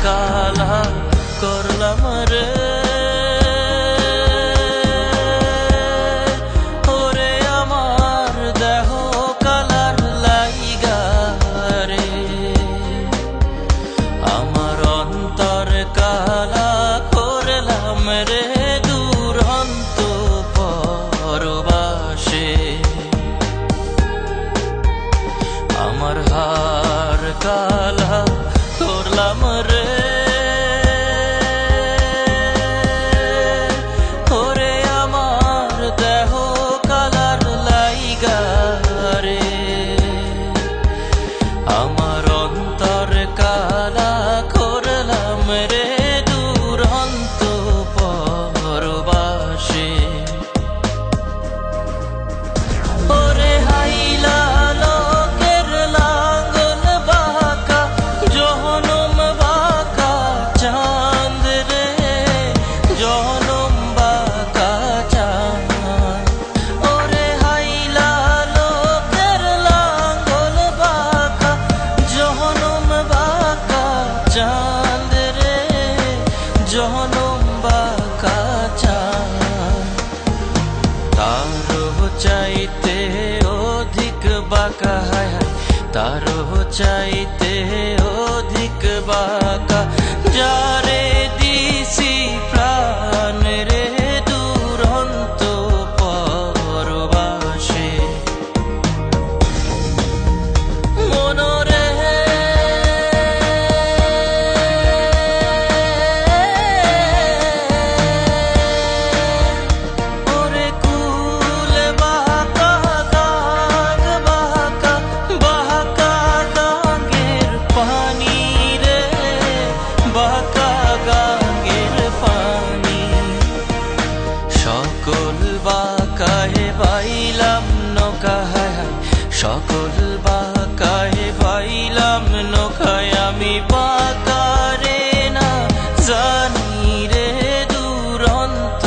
কালা করলাম রে ওরে আমার দেহ কালার লাইগা রে আমার অন্তর কালা করলাম রে দুরন্ত পরবাসে আমার হার কালা করলাম রে ওরে আমার দেহ কালার লাইগা রে আমার অন্তর কালা করলাম রে দুরন্ত পরবাসে ওরে হাইলা চাঁদ রে জনম বাঁকা চাঁদ তারও চাইতে অধিক বাঁকা হায় হায় তারও চাইতে অধিক বাঁকা যারে দিছি প্রাণ রে দুরন্ত পরবাসে মনরে সকল বাঁকায় পাইলাম নৌকায় আমি বাঁকারে না জানি রে দুরন্ত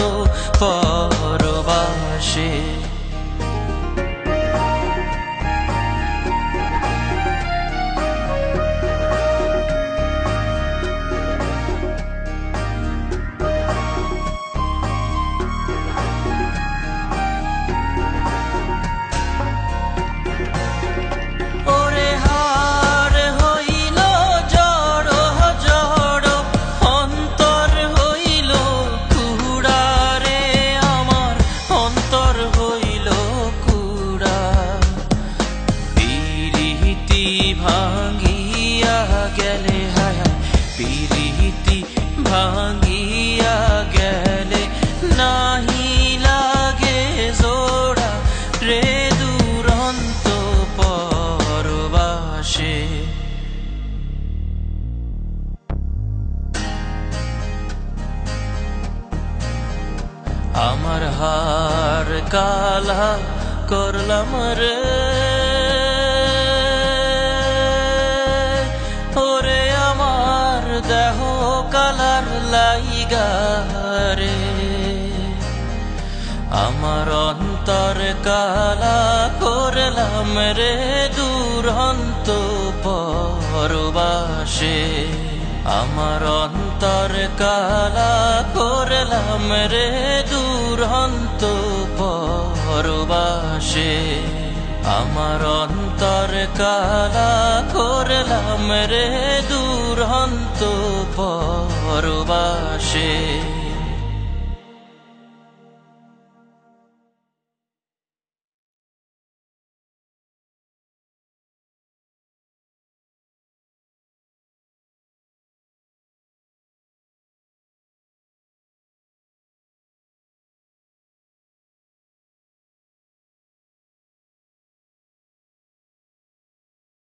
পরবাসে ভাঙ্গিয়া গেলে হায় হায় পিরিতি ভাঙ্গিয়া গেলে নাহি লাগে জোড়া রে দুরন্ত পরবাসে আমার হার কালা করলাম রে ওরে আমার দেহ কালার লাইগা রে আমার অন্তর কালা করলাম রে দুরন্ত পরবাসে আমার অন্তর কালা করলাম রে দুরন্ত পরবাসে আমার অন্তর কালা করলাম রে দুরন্ত পরবাসে।